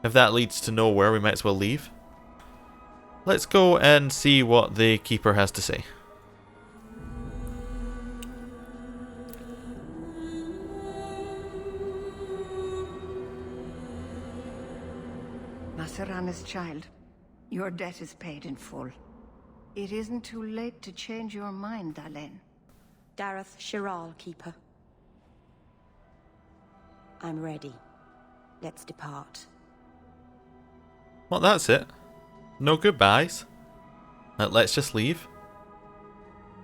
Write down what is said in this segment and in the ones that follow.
If that leads to nowhere, we might as well leave. Let's go and see what the keeper has to say. Masarana's child, your debt is paid in full. It isn't too late to change your mind, Dalen. Dareth Shiral, Keeper. I'm ready. Let's depart. Well, that's it. No goodbyes. Let's just leave.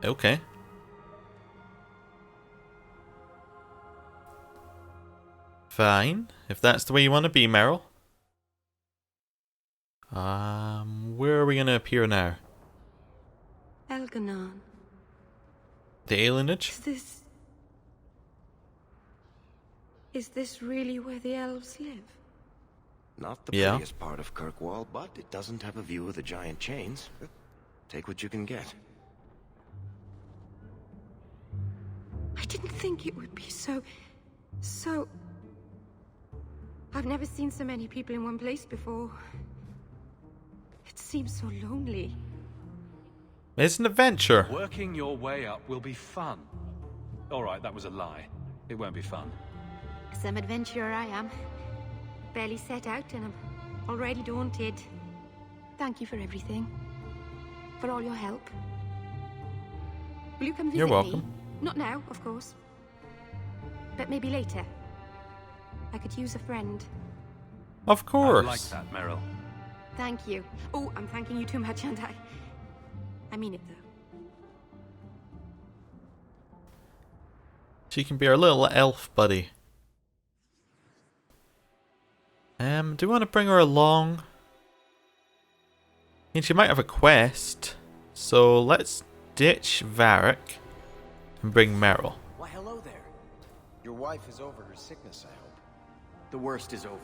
Okay. Fine. If that's the way you want to be, Merrill. Where are we going to appear now? Elganon. The alienage? Is this really where the elves live? Not the prettiest part of Kirkwall, but it doesn't have a view of the giant chains. Take what you can get. I didn't think it would be so... I've never seen so many people in one place before. It seems so lonely. It's an adventure. Working your way up will be fun. Alright, that was a lie. It won't be fun. Some adventurer I am. Barely set out and I'm already daunted. Thank you for everything. For all your help. Will you come visit You're welcome. me? Not now, of course. But maybe later. I could use a friend. Of course. I like that, Merrill. Thank you. Oh, I'm thanking you too much, aren't I? I mean it, though. She can be our little elf buddy. Do we want to bring her along? I mean, she might have a quest. So let's ditch Varric and bring Merrill. Why, hello there. Your wife is over her sickness, I hope. The worst is over.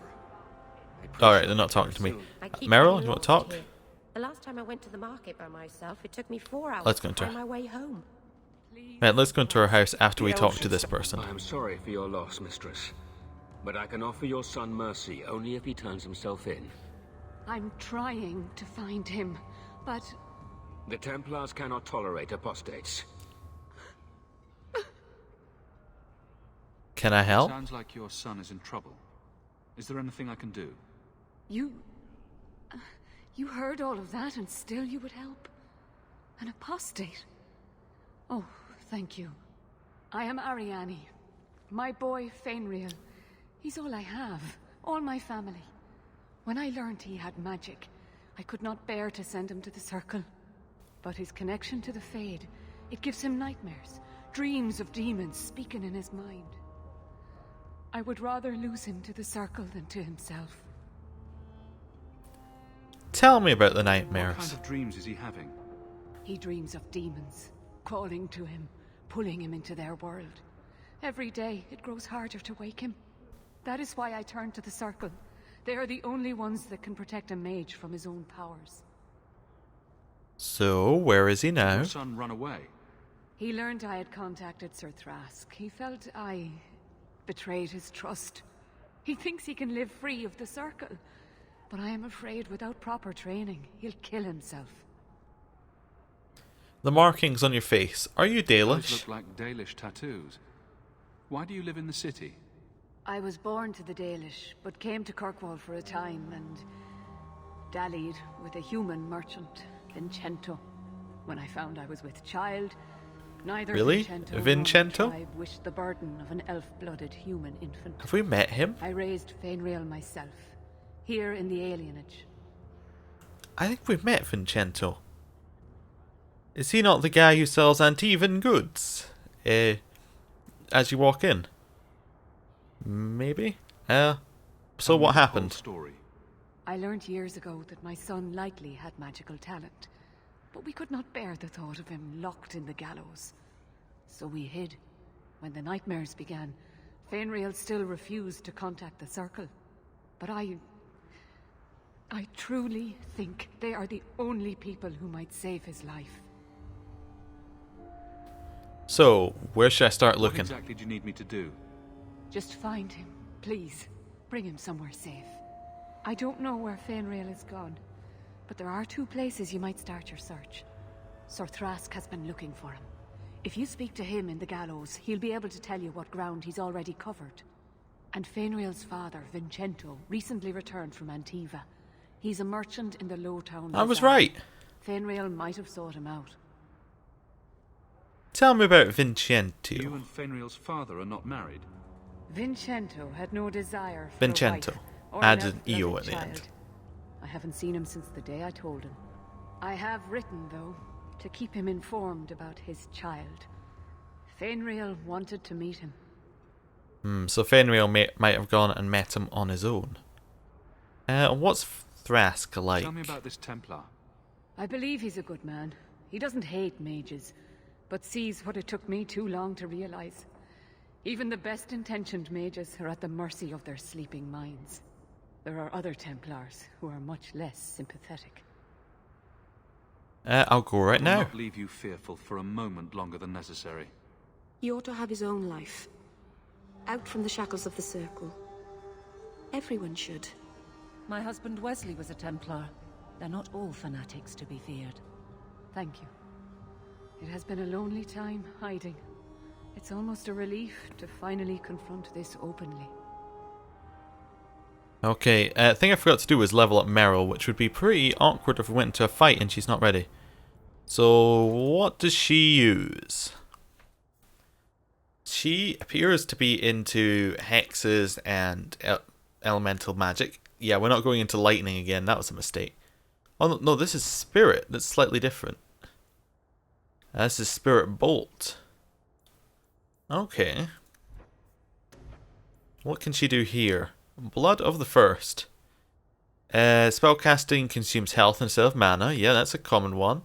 Alright, they're not talking to me. Merrill, you want to talk? Here. The last time I went to the market by myself, it took me 4 hours Let's go to into find her. my way home. Right, let's go into her house after we talk to this person. I am sorry for your loss, mistress. But I can offer your son mercy only if he turns himself in. I'm trying to find him, but... The Templars cannot tolerate apostates. Can I help? Sounds like your son is in trouble. Is there anything I can do? You heard all of that and still you would help? An apostate? Oh, thank you. I am Ariane. My boy, Fainriel. He's all I have. All my family. When I learned he had magic, I could not bear to send him to the Circle. But his connection to the Fade, it gives him nightmares. Dreams of demons speaking in his mind. I would rather lose him to the Circle than to himself. Tell me about the What nightmares. kind of dreams is he having? He dreams of demons, calling to him, pulling him into their world. Every day, it grows harder to wake him. That is why I turn to the Circle. They are the only ones that can protect a mage from his own powers. So, where is he now? Your son run away. He learned I had contacted Sir Thrask. He felt I betrayed his trust. He thinks he can live free of the Circle. But I am afraid without proper training, he'll kill himself. The markings on your face. Are you Those Dalish? look like Dalish tattoos. Why do you live in the city? I was born to the Dalish, but came to Kirkwall for a time and dallied with a human merchant, Vincento. When I found I was with child, neither Really? Vincento, Vincento? nor my tribe wished the burden of an elf-blooded human infant. Have we met him? I raised Fainriel myself, here in the alienage. I think we've met Vincento. Is he not the guy who sells Antivan goods? As you walk in? Maybe? So Tell me what the whole happened? Story. I learned years ago that my son likely had magical talent, but we could not bear the thought of him locked in the gallows. So we hid. When the nightmares began, Fainriel still refused to contact the Circle. But I truly think they are the only people who might save his life. So, where should I start What looking? exactly do you need me to do? Just find him, please. Bring him somewhere safe. I don't know where Fainrail is gone, but there are 2 places you might start your search. Sir Thrask has been looking for him. If you speak to him in the gallows, he'll be able to tell you what ground he's already covered. And Fainrail's father, Vincento, recently returned from Antiva. He's a merchant in the Lowtown. I was right. Fainrail might have sought him out. Tell me about Vincento. You and Fainrail's father are not married? Vincento had no desire for Vincento. a wife or Add an an EO outlandish at the end. child. I haven't seen him since the day I told him. I have written, though, to keep him informed about his child. Fainrail wanted to meet him. So Fainrail might have gone and met him on his own. What's Thrask like? Tell me about this Templar. I believe he's a good man. He doesn't hate mages, but sees what it took me too long to realize. Even the best-intentioned mages are at the mercy of their sleeping minds. There are other Templars who are much less sympathetic. I'll go right I will now. not leave you fearful for a moment longer than necessary. He ought to have his own life. Out from the shackles of the Circle. Everyone should. My husband Wesley was a Templar. They're not all fanatics to be feared. Thank you. It has been a lonely time hiding. It's almost a relief to finally confront this openly. Okay, thing I forgot to do was level up Merrill, which would be pretty awkward if we went into a fight and she's not ready. So, what does she use? She appears to be into hexes and elemental magic. Yeah, we're not going into lightning again, that was a mistake. Oh no, this is spirit, that's slightly different. This is spirit bolt. Okay. What can she do here? Blood of the First. Spellcasting consumes health instead of mana. Yeah, that's a common one.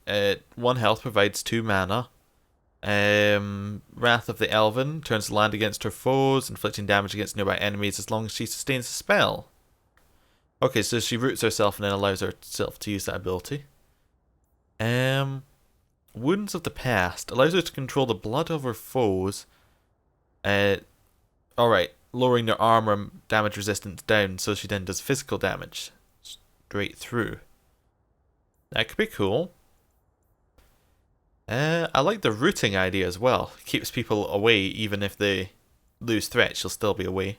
1 health provides 2 mana. Wrath of the Elven turns the land against her foes, inflicting damage against nearby enemies as long as she sustains a spell. Okay, so she roots herself and then allows herself to use that ability. Wounds of the Past allows her to control the blood of her foes. Alright, lowering their armor and damage resistance down, so she then does physical damage straight through. That could be cool. I like the rooting idea as well. Keeps people away even if they lose threat, she'll still be away.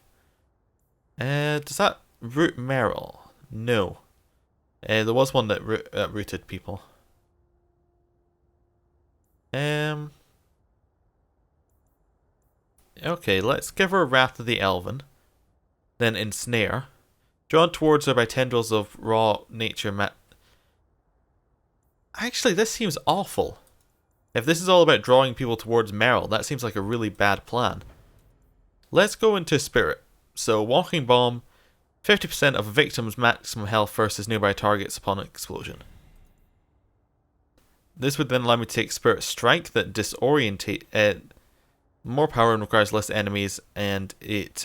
Does that root Merrill? No. There was one that rooted people. Okay, let's give her Wrath of the Elven. Then Ensnare. Drawn towards her by tendrils of raw nature Actually, this seems awful. If this is all about drawing people towards Merrill, that seems like a really bad plan. Let's go into Spirit. So, Walking Bomb, 50% of a victim's maximum health versus nearby targets upon explosion. This would then allow me to take Spirit Strike that disorientate more power and requires less enemies, and it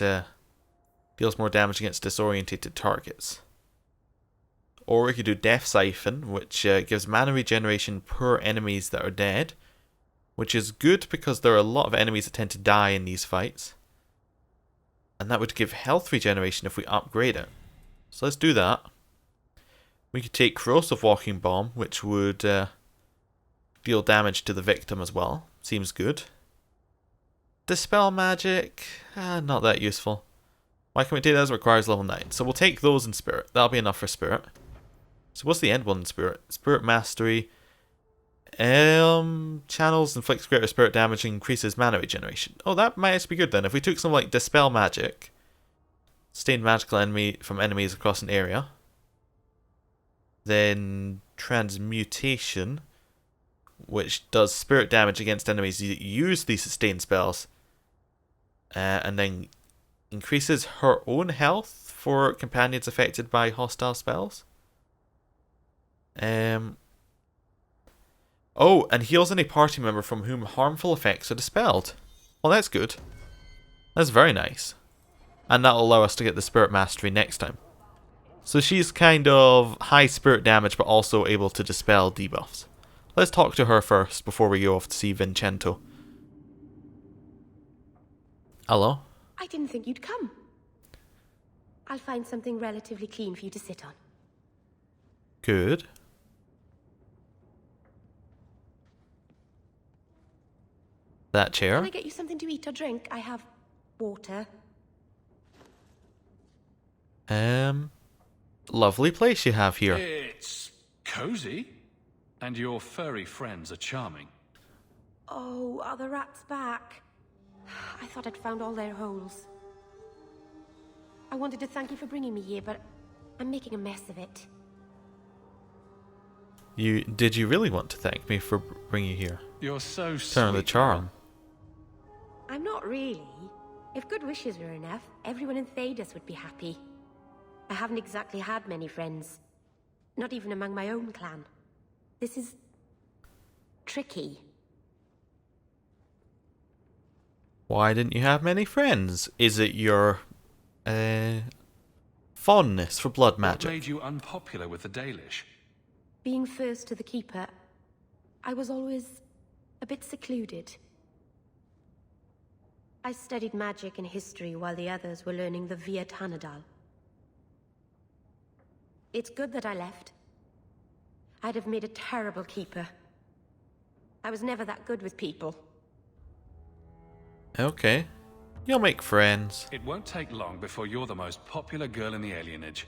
deals more damage against disorientated targets. Or we could do Death Siphon, which gives mana regeneration per enemies that are dead, which is good because there are a lot of enemies that tend to die in these fights. And that would give health regeneration if we upgrade it. So let's do that. We could take Corrosive Walking Bomb, which would deal damage to the victim as well. Seems good. Dispel Magic, not that useful. Why can't we take that as it requires level 9? So we'll take those in Spirit. That'll be enough for Spirit. So what's the end one in Spirit? Spirit Mastery. Channels inflicts greater spirit damage and increases mana regeneration. Oh, that might actually be good then. If we took some like Dispel Magic, sustain magical enemy from enemies across an area, then Transmutation, which does spirit damage against enemies that use these sustained spells, and then increases her own health for companions affected by hostile spells. Oh, and heals any party member from whom harmful effects are dispelled. Well, that's good. That's very nice. And that'll allow us to get the Spirit Mastery next time. So she's kind of high spirit damage, but also able to dispel debuffs. Let's talk to her first before we go off to see Vincento. Hello? I didn't think you'd come. I'll find something relatively clean for you to sit on. Good. That chair. Can I get you something to eat or drink? I have water. Lovely place you have here. It's cozy. And your furry friends are charming. Oh, are the rats back? I thought I'd found all their holes. I wanted to thank you for bringing me here, but I'm making a mess of it. Did you really want to thank me for bringing you here? You're so sweet. Turn of the charm. I'm not really. If good wishes were enough, everyone in Thedas would be happy. I haven't exactly had many friends. Not even among my own clan. This is tricky. Why didn't you have many friends? Is it your fondness for blood magic? What made you unpopular with the Dalish? Being first to the Keeper, I was always a bit secluded. I studied magic and history while the others were learning the Via Tanadal. It's good that I left. I'd have made a terrible keeper. I was never that good with people. Okay. You'll make friends. It won't take long before you're the most popular girl in the alienage.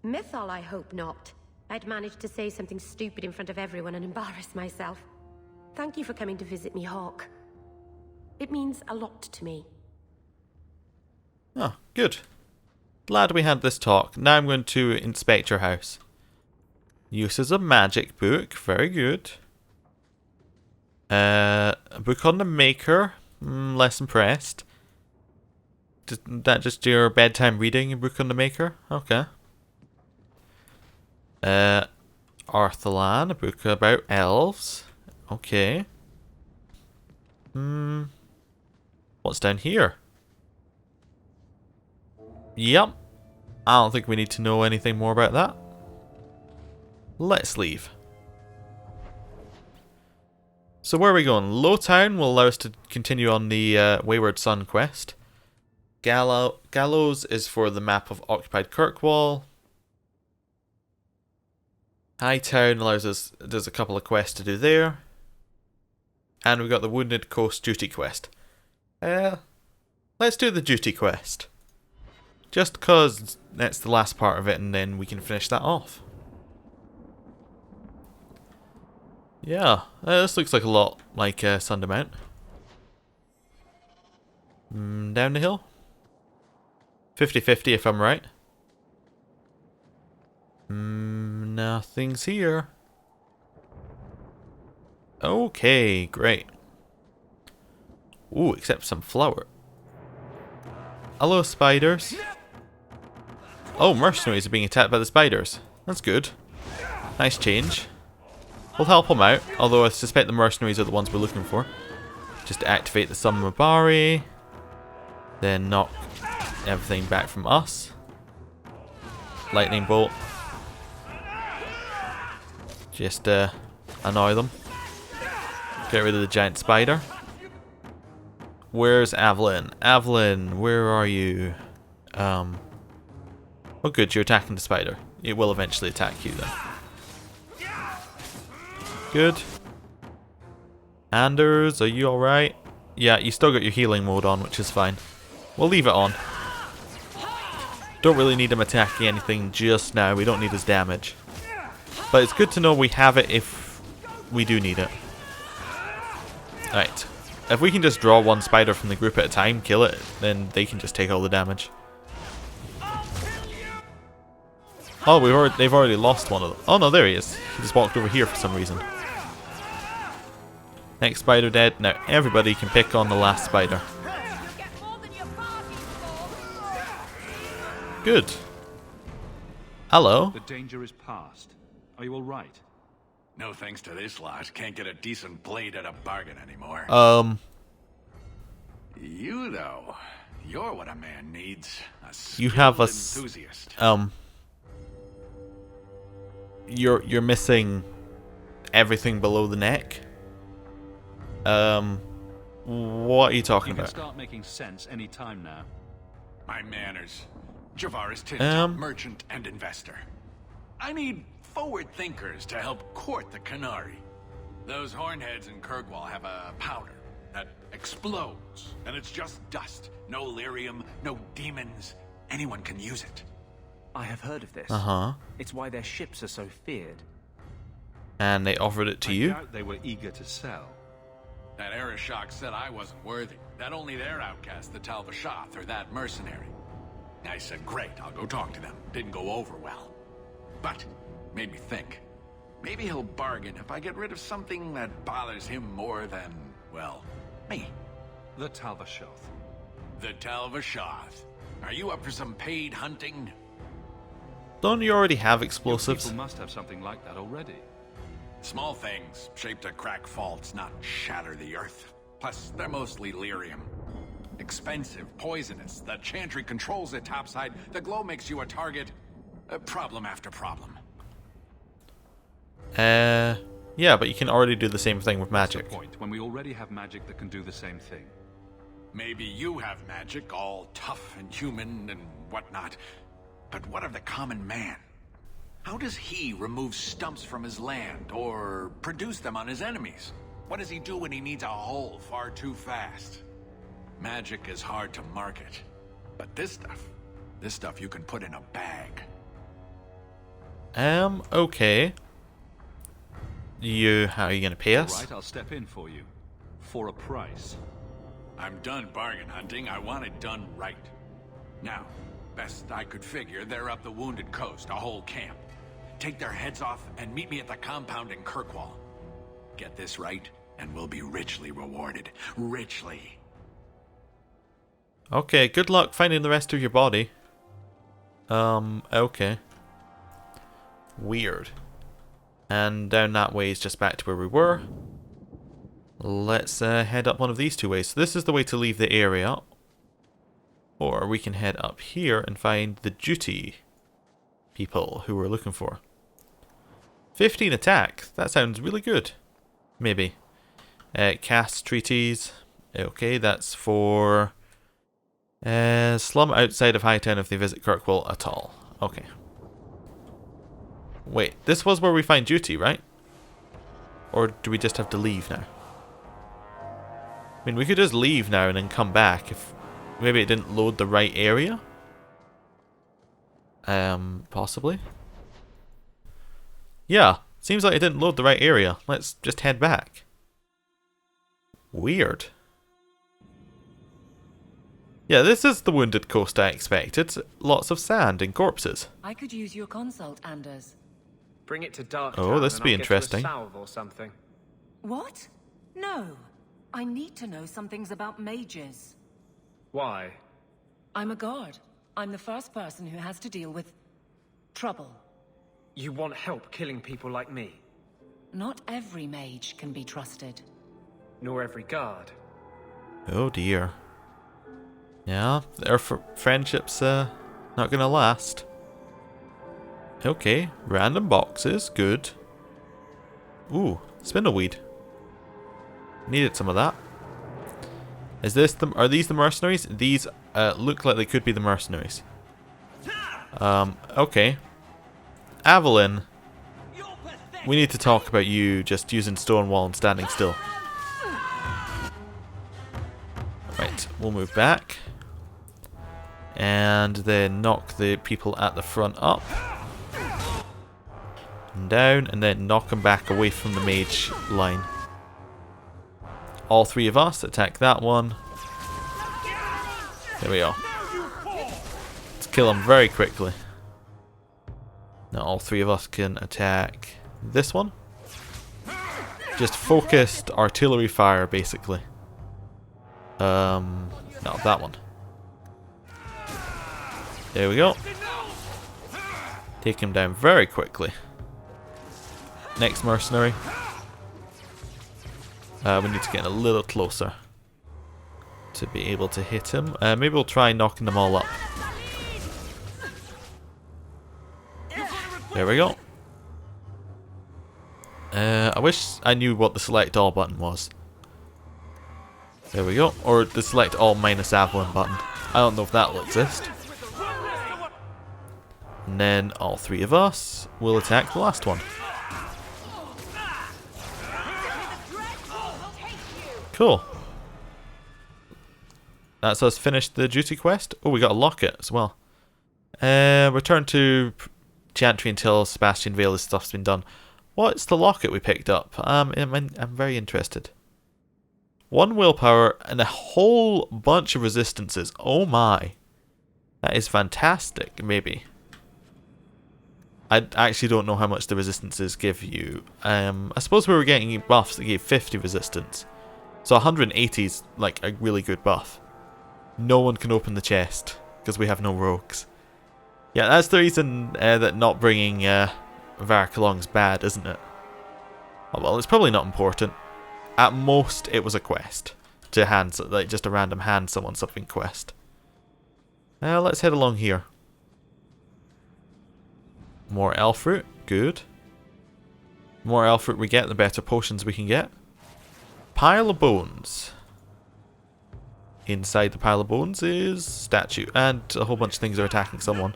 Mythal, I hope not. I'd managed to say something stupid in front of everyone and embarrass myself. Thank you for coming to visit me, Hawke. It means a lot to me. Oh, good. Glad we had this talk. Now I'm going to inspect your house. Uses of magic book. Very good. A book on the maker. Less impressed. Isn't that just your bedtime reading, a book on the maker? Okay. Arthalan, a book about elves. Okay. What's down here? Yep. I don't think we need to know anything more about that. Let's leave. So where are we going? Lowtown will allow us to continue on the Wayward Sun quest. Gallows is for the map of occupied Kirkwall. Hightown allows us, there's a couple of quests to do there. And we've got the Wounded Coast duty quest. Let's do the duty quest. Just because that's the last part of it and then we can finish that off. Yeah, this looks like a lot like Sundermount. Down the hill? 50-50 if I'm right. Nothing's here. Okay, great. Ooh, except some flour. Hello, spiders. Oh, mercenaries are being attacked by the spiders. That's good. Nice change. We'll help them out, although I suspect the mercenaries are the ones we're looking for. Just to activate the Summon Mabari. Then knock everything back from us. Lightning bolt. Just annoy them. Get rid of the giant spider. Where's Evelyn? Evelyn, where are you? Oh good, you're attacking the spider. It will eventually attack you then. Good. Anders, are you alright? Yeah, you still got your healing mode on, which is fine. We'll leave it on. Don't really need him attacking anything just now. We don't need his damage. But it's good to know we have it if we do need it. Right. If we can just draw one spider from the group at a time, kill it, then they can just take all the damage. Oh, they've already lost one of them. Oh no, there he is. He just walked over here for some reason. Next spider dead. Now everybody can pick on the last spider. Good. Hello. The danger is past. Are you all right? No thanks to this lot. Can't get a decent blade at a bargain anymore. You though, you're what a man needs. You have a enthusiast. You're missing everything below the neck. What are you talking about? You can start making sense any time now. My manners. Javaris Tintop, merchant and investor. I need forward thinkers to help court the Canary. Those hornheads in Kirkwall have a powder that explodes, and it's just dust. No lyrium, no demons. Anyone can use it. I have heard of this. It's why their ships are so feared. And they offered it to you? I doubt they were eager to sell. That Arishok said I wasn't worthy. That only their outcast, the Talvashath, or that mercenary. I said, great, I'll go talk to them. Didn't go over well. But, made me think. Maybe he'll bargain if I get rid of something that bothers him more than, well, me. The Talvashath. The Talvashath. Are you up for some paid hunting? Don't you already have explosives? People must have something like that already. Small things, shaped to crack faults, not shatter the earth. Plus, they're mostly lyrium. Expensive, poisonous. The Chantry controls it topside. The glow makes you a target. Problem after problem. Yeah, but you can already do the same thing with magic. What's the point when we already have magic that can do the same thing? Maybe you have magic, all tough and human and whatnot. But what of the common man? How does he remove stumps from his land, or produce them on his enemies? What does he do when he needs a hole far too fast? Magic is hard to market. But this stuff you can put in a bag. Okay. How are you gonna pay us? Alright, I'll step in for you. For a price. I'm done bargain hunting. I want it done right. Now, best I could figure, they're up the Wounded Coast, a whole camp. Take their heads off and meet me at the compound in Kirkwall. Get this right, and we'll be richly rewarded. Richly. Okay, good luck finding the rest of your body. Okay. Weird. And down that way is just back to where we were. Let's head up one of these two ways. So this is the way to leave the area. Or we can head up here and find the duty people who we're looking for. 15 attack. That sounds really good. Maybe. Cast treaties. Okay, that's for slum outside of Hightown if they visit Kirkwall at all. Okay. Wait, this was where we find duty, right? Or do we just have to leave now? I mean, we could just leave now and then come back if maybe it didn't load the right area. Possibly. Yeah, seems like it didn't load the right area. Let's just head back. Weird. Yeah, this is the Wounded Coast I expected. Lots of sand and corpses. I could use your consult, Anders. Bring it to Dark Oh, this would be interesting. Or something. What? No. I need to know some things about mages. Why? I'm a guard. I'm the first person who has to deal with trouble. You want help killing people like me? Not every mage can be trusted. Nor every guard. Oh dear. Yeah, our friendship's not gonna last. Okay, random boxes, good. Ooh, spindleweed. Needed some of that. Is this the? Are these the mercenaries? These look like they could be the mercenaries. Okay. Evelyn, we need to talk about you just using Stonewall and standing still. Right, we'll move back. And then knock the people at the front up. And down, and then knock them back away from the mage line. All three of us attack that one. There we go. Let's kill him very quickly. Now all three of us can attack this one. Just focused artillery fire, basically. No, that one. There we go. Take him down very quickly. Next mercenary. We need to get a little closer to be able to hit him. Maybe we'll try knocking them all up. There we go. I wish I knew what the select all button was. There we go. Or the select all minus Avalon button. I don't know if that will exist. And then all three of us will attack the last one. Cool. That's us finished the duty quest. Oh, we got a locket as well. Return to Chantry until Sebastian Vale's stuff's been done. What's the locket we picked up? I'm very interested. 1 willpower and a whole bunch of resistances. Oh my. That is fantastic, maybe. I actually don't know how much the resistances give you. I suppose we were getting buffs that gave 50 resistance. So 180 is like a really good buff. No one can open the chest because we have no rogues. Yeah, that's the reason that not bringing Varric along is bad, isn't it? Oh, well, it's probably not important. At most, it was a quest to hand, like just a random hand someone something quest. Let's head along here. More elf fruit, good. The more elf fruit we get, the better potions we can get. Pile of bones. Inside the pile of bones is statue, and a whole bunch of things are attacking someone.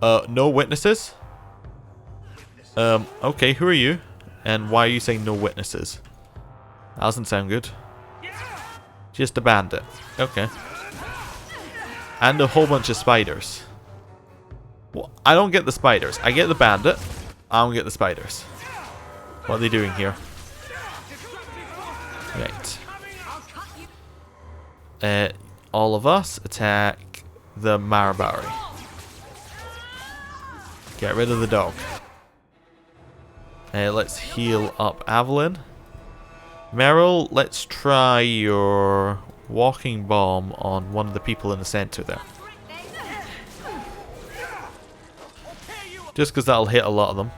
No witnesses? Okay, who are you? And why are you saying no witnesses? That doesn't sound good. Just a bandit. Okay. And a whole bunch of spiders. Well, I don't get the spiders. I get the bandit. I don't get the spiders. What are they doing here? Right. All of us attack the Marabari. Get rid of the dog. Let's heal up Evelyn. Merrill, let's try your walking bomb on one of the people in the center there. Just because that'll hit a lot of them.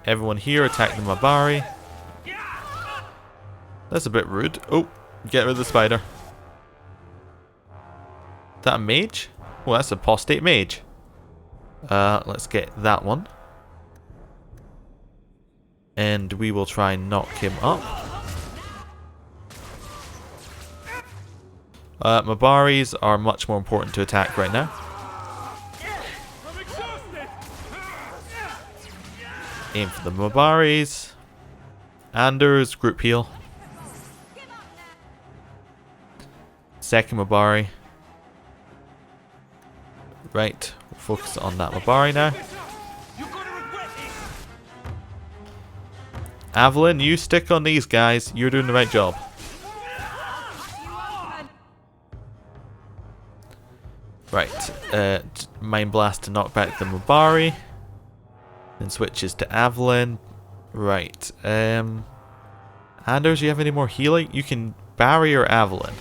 Everyone here attack the Mabari. That's a bit rude. Oh, get rid of the spider. Is that a mage? Oh, that's a apostate mage. Let's get that one. And we will try and knock him up. Mabaris are much more important to attack right now. Aim for the Mabaris. Anders, group heal. Second Mabari. Right, we'll focus on that Mabari now. Evelyn, you stick on these guys. You're doing the right job. Right, Mind Blast to knock back the Mabari. Then switches to Evelyn. Right, Anders, you have any more healing? You can barrier Evelyn.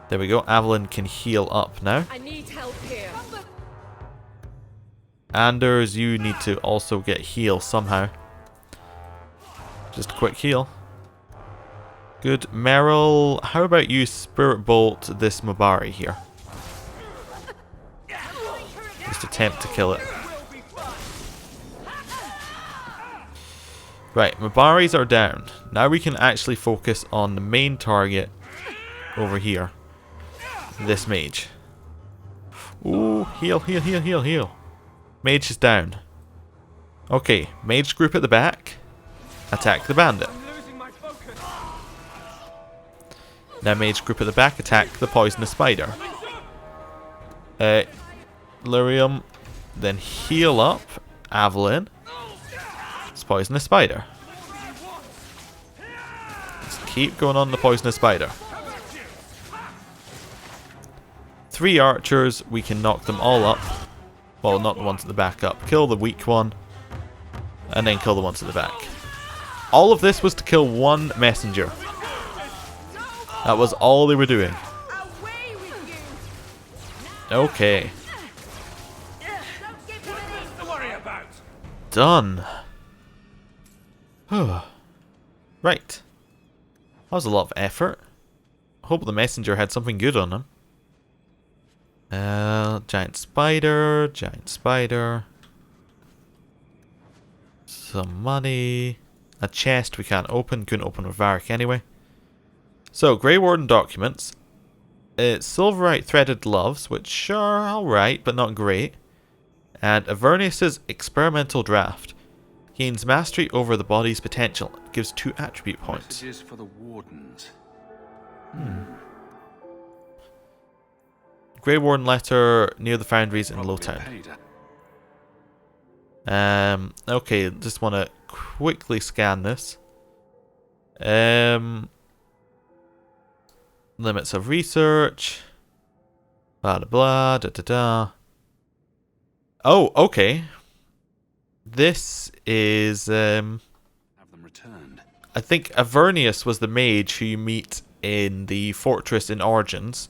There we go, Evelyn can heal up now. I need help here. Anders, you need to also get heal somehow. Just a quick heal. Good. Merrill, how about you Spirit Bolt this Mabari here? Just attempt to kill it. Right, Mabaris are down. Now we can actually focus on the main target over here. This mage. Ooh, heal, heal, heal, heal, heal. Mage is down. Okay, mage group at the back. Attack the bandit. Now mage group at the back, attack the poisonous spider. Lyrium, then heal up Evelyn. It's poisonous spider. Let's keep going on the poisonous spider. 3 archers, we can knock them all up. Well, not the ones at the back up. Kill the weak one. And then kill the ones at the back. All of this was to kill one messenger. That was all they were doing. Okay. Done. Right. That was a lot of effort. Hope the messenger had something good on him. Giant spider, giant spider. Some money. A chest we can't open. Couldn't open with Varric anyway. So, Grey Warden documents. Silverite threaded gloves, which are alright, but not great. And Avernus's experimental draft. Gains mastery over the body's potential. Gives 2 attribute points. Messages for the wardens. Grey Warden letter near the foundries in Lowtown. Okay, just want to quickly scan this. Limits of research. Blah blah blah da da da. Oh, okay. This is Have them returned. I think Avernus was the mage who you meet in the fortress in Origins,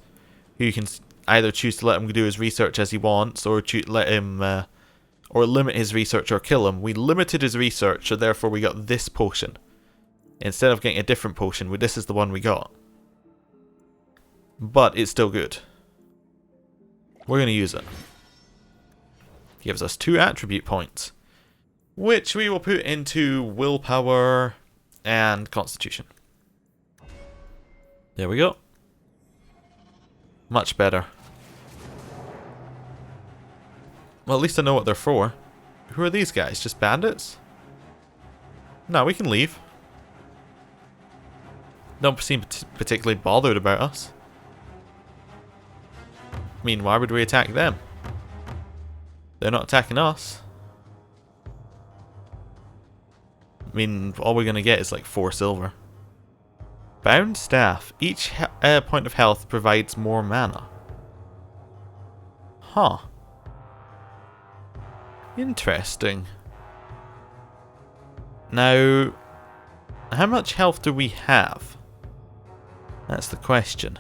who you can either choose to let him do his research as he wants, or let him, or limit his research or kill him. We limited his research, so therefore we got this potion. Instead of getting a different potion, this is the one we got. But it's still good. We're going to use it. Gives us 2 attribute points, which we will put into willpower and constitution. There we go. Much better. Well, at least I know what they're for. Who are these guys? Just bandits? No, we can leave. Don't seem particularly bothered about us. I mean, why would we attack them? They're not attacking us. I mean, all we're going to get is like 4 silver. Bound staff. Each point of health provides more mana. Huh. Interesting. Now, how much health do we have? That's the question.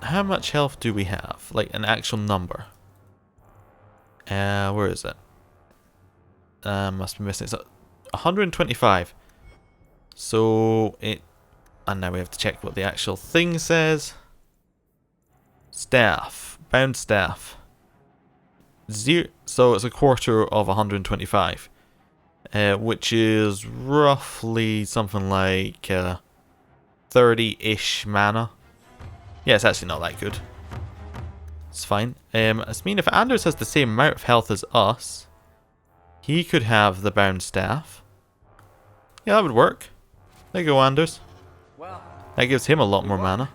How much health do we have? Like an actual number. Where is it? Must be missing. It's 125. So it, and now we have to check what the actual thing says. Staff, bound staff. So it's a quarter of 125, which is roughly something like 30-ish mana. Yeah, it's actually not that good. It's fine. I mean, if Anders has the same amount of health as us, he could have the bound staff. Yeah, that would work. There you go, Anders. That gives him a lot more mana.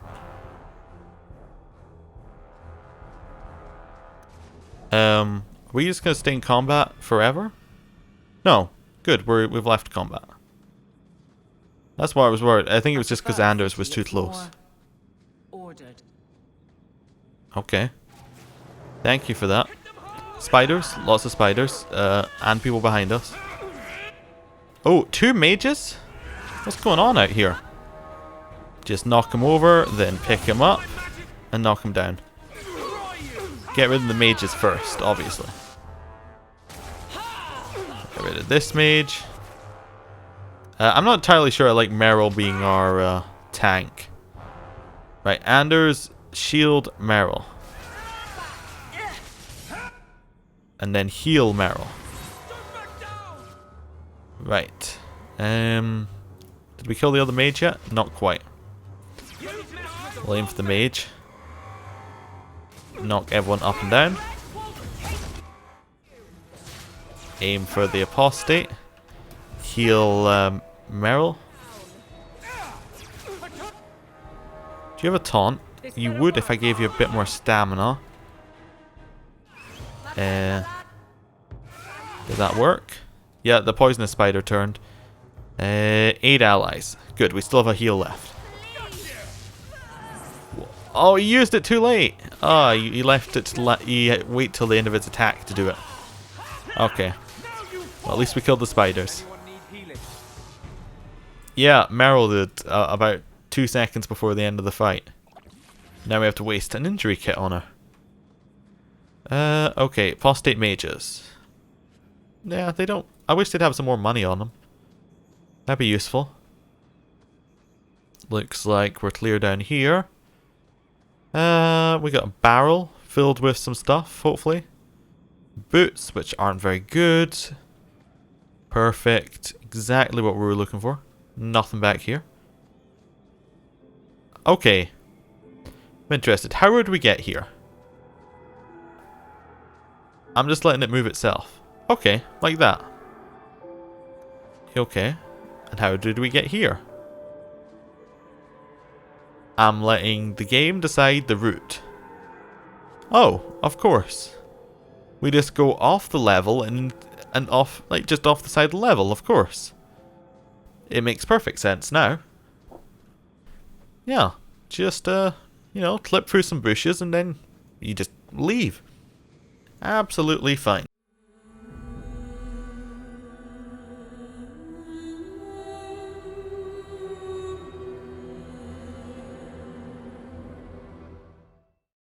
Are we just going to stay in combat forever? No. Good, we've left combat. That's why I was worried. I think it was just because Anders was too close. Okay. Thank you for that. Spiders. Lots of spiders. And people behind us. Oh, 2 mages? What's going on out here? Just knock him over, then pick him up, and knock him down. Get rid of the mages first, obviously. Get rid of this mage. I'm not entirely sure I like Merrill being our tank. Right, Anders, shield Merrill. And then heal Merrill. Right. Did we kill the other mage yet? Not quite. We'll aim for the mage. Knock everyone up and down. Aim for the apostate. Heal Merrill. Do you have a taunt? You would if I gave you a bit more stamina. Did that work? Yeah, the poisonous spider turned. 8 allies. Good, we still have a heal left. Oh, he used it too late. Oh, he left it to wait till the end of its attack to do it. Okay. Well, at least we killed the spiders. Yeah, Merrill did about 2 seconds before the end of the fight. Now we have to waste an injury kit on her. Okay, apostate mages. Yeah, they don't... I wish they'd have some more money on them. That'd be useful. Looks like we're clear down here. We got a barrel filled with some stuff, hopefully. Boots, which aren't very good. Perfect. Exactly what we were looking for. Nothing back here. Okay. I'm interested. How would we get here? I'm just letting it move itself. Okay, like that. Okay. And how did we get here? I'm letting the game decide the route. Oh, of course. We just go off the level and off, like just off the side of the level, of course. It makes perfect sense now. Yeah, just, you know, clip through some bushes and then you just leave. Absolutely fine.